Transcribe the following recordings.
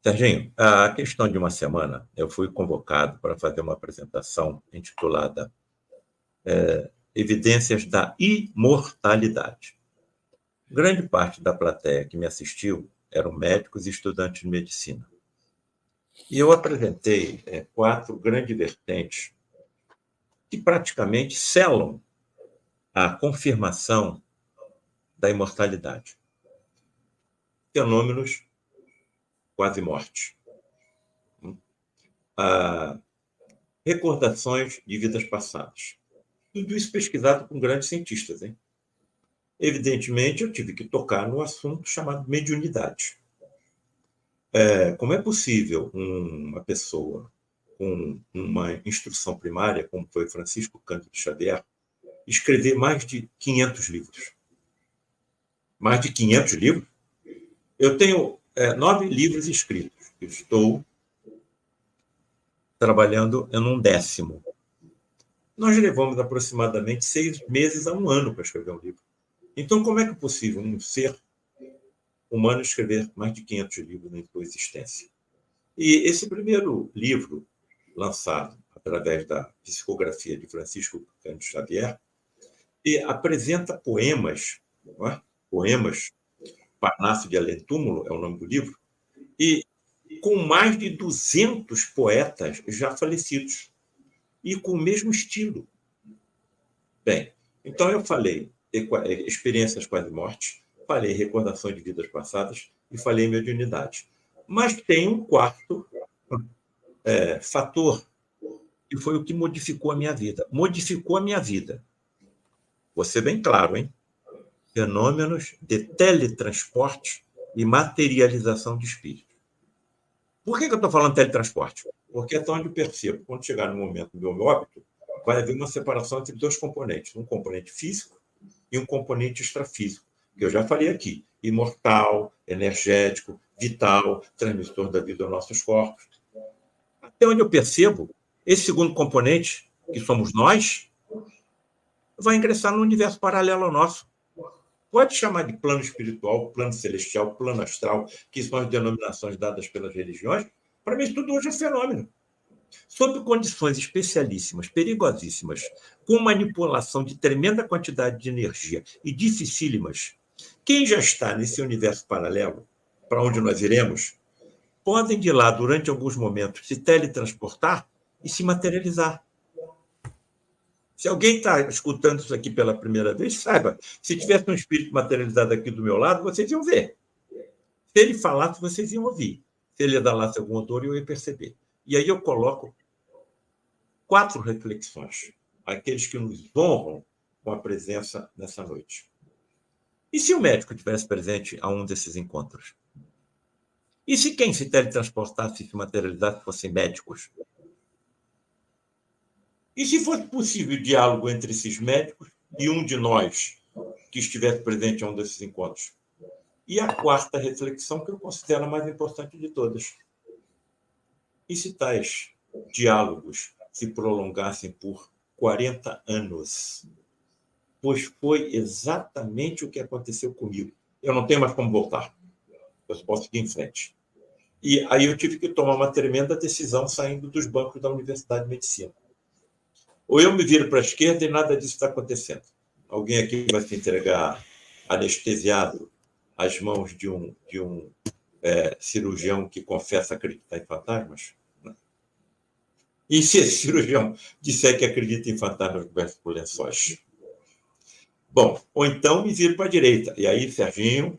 Serginho, a questão de uma semana, eu fui convocado para fazer uma apresentação intitulada Evidências da Imortalidade. Grande parte da plateia que me assistiu eram médicos e estudantes de medicina. E eu apresentei quatro grandes vertentes que praticamente selam a confirmação da imortalidade. Fenômenos quase morte. Recordações de vidas passadas. Tudo isso pesquisado com grandes cientistas, hein? Evidentemente, eu tive que tocar no assunto chamado mediunidade. Como é possível uma pessoa com uma instrução primária, como foi Francisco Cândido Xavier, escrever mais de 500 livros? Mais de 500 livros? Eu tenho 9 livros escritos. Estou trabalhando em um 10º. Nós levamos aproximadamente 6 meses a 1 ano para escrever um livro. Então, como é que é possível um ser humano escrever mais de 500 livros em sua existência? E esse primeiro livro, lançado através da psicografia de Francisco Cândido Xavier, apresenta poemas, poemas, Parnaso de Além-Túmulo é o nome do livro, e com mais de 200 poetas já falecidos, e com o mesmo estilo. Bem, então eu falei experiências quase-morte, falei recordações de vidas passadas e falei mediunidade. Mas tem um quarto fator, que foi o que modificou a minha vida. Modificou a minha vida. Vou ser bem claro, hein? Fenômenos de teletransporte e materialização de espíritos. Por que eu estou falando de teletransporte? Porque é tão onde eu percebo, quando chegar no momento do meu óbito, vai haver uma separação entre 2 componentes, um componente físico e um componente extrafísico, que eu já falei aqui, imortal, energético, vital, transmissor da vida aos nossos corpos. Até onde eu percebo, esse segundo componente, que somos nós, vai ingressar no universo paralelo ao nosso. Pode chamar de plano espiritual, plano celestial, plano astral, que são as denominações dadas pelas religiões. Para mim, isso tudo hoje é fenômeno. Sob condições especialíssimas, perigosíssimas, com manipulação de tremenda quantidade de energia e dificílimas, quem já está nesse universo paralelo, para onde nós iremos, podem de lá, durante alguns momentos, se teletransportar e se materializar. Se alguém está escutando isso aqui pela primeira vez, saiba, se tivesse um espírito materializado aqui do meu lado, vocês iam ver. Se ele falasse, vocês iam ouvir. Se ele dalasse algum odor, eu ia perceber. E aí eu coloco 4 reflexões, aqueles que nos honram com a presença nessa noite. E se o médico estivesse presente a um desses encontros? E se quem se teletransportasse e se materializasse fossem médicos? E se fosse possível diálogo entre esses médicos e um de nós que estivesse presente a um desses encontros? E a 4ª reflexão, que eu considero a mais importante de todas. E se tais diálogos se prolongassem por 40 anos? Pois foi exatamente o que aconteceu comigo. Eu não tenho mais como voltar. Eu só posso seguir em frente. E aí eu tive que tomar uma tremenda decisão saindo dos bancos da Universidade de Medicina. Ou eu me viro para a esquerda e nada disso está acontecendo. Alguém aqui vai se entregar anestesiado às mãos de um cirurgião que confessa acreditar em fantasmas? E se esse cirurgião disser que acredita em fantasmas cobertos por lençóis? Bom, ou então me viro para a direita. E aí, Serginho,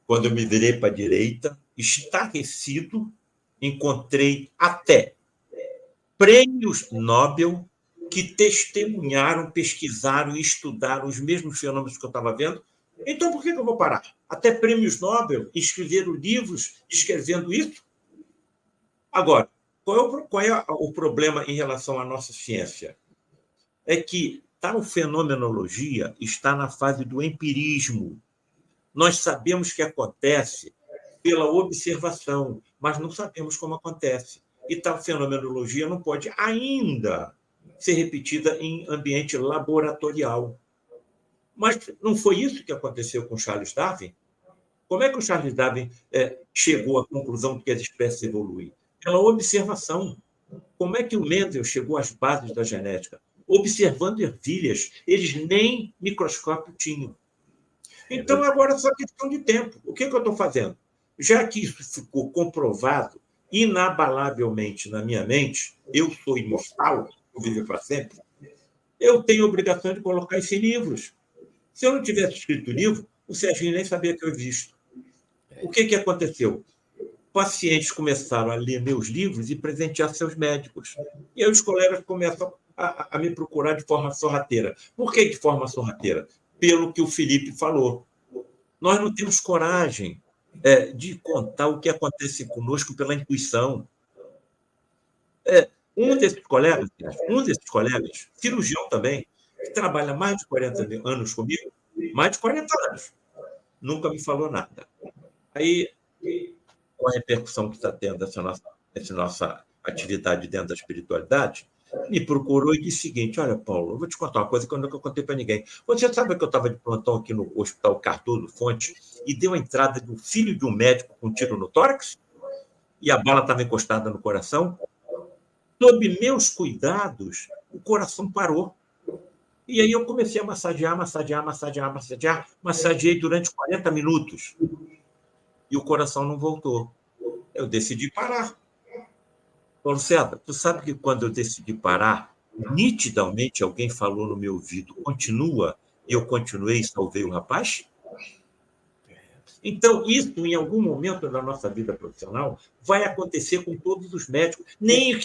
quando eu me virei para a direita, estarrecido, encontrei até prêmios Nobel que testemunharam, pesquisaram e estudaram os mesmos fenômenos que eu estava vendo. Então, por que eu vou parar? Até prêmios Nobel escreveram livros escrevendo isso? Agora, qual é o problema em relação à nossa ciência? É que tal fenomenologia está na fase do empirismo. Nós sabemos que acontece pela observação, mas não sabemos como acontece. E tal fenomenologia não pode ainda ser repetida em ambiente laboratorial. Mas não foi isso que aconteceu com Charles Darwin? Como é que o Charles Darwin chegou à conclusão de que as espécies evoluem? Pela observação. Como é que o Mendel chegou às bases da genética? Observando ervilhas. Eles nem microscópio tinham. Então, agora é só questão de tempo. O que eu estou fazendo? Já que isso ficou comprovado inabalavelmente na minha mente, eu sou imortal, vou viver para sempre, eu tenho a obrigação de colocar isso em livros. Se eu não tivesse escrito o livro, o Serginho nem sabia que eu existo. O que aconteceu? Pacientes começaram a ler meus livros e presentear seus médicos. E aí os colegas começam a me procurar de forma sorrateira. Por que de forma sorrateira? Pelo que o Felipe falou. Nós não temos coragem de contar o que acontece conosco pela intuição. Um desses colegas, cirurgião também, que trabalha mais de 40 anos comigo, mais de 40 anos, nunca me falou nada. Aí, com a repercussão que está tendo essa nossa atividade dentro da espiritualidade, me procurou e disse o seguinte: olha, Paulo, eu vou te contar uma coisa que eu nunca contei para ninguém. Você sabe que eu estava de plantão aqui no Hospital Cardoso Fonte e deu a entrada do filho de um médico com um tiro no tórax? E a bala estava encostada no coração? Sob meus cuidados, o coração parou. E aí eu comecei a massagear. Massageei durante 40 minutos. E o coração não voltou. Eu decidi parar. Paulo César, tu sabe que quando eu decidi parar, nitidamente alguém falou no meu ouvido: continua, e eu continuei e salvei o rapaz? Então, isso, em algum momento da nossa vida profissional, vai acontecer com todos os médicos, nem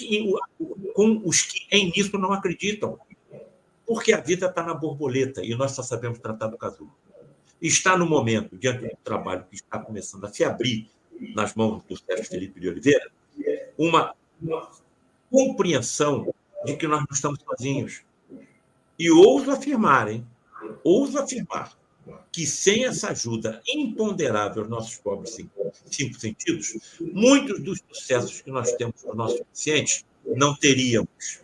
com os que em nisso não acreditam. Porque a vida está na borboleta e nós só sabemos tratar do casulo. Está no momento, diante do trabalho que está começando a se abrir nas mãos do Sérgio Felipe de Oliveira, uma compreensão de que nós não estamos sozinhos. E ouso afirmar, que sem essa ajuda imponderável aos nossos pobres cinco sentidos, muitos dos sucessos que nós temos com os nossos pacientes não teríamos.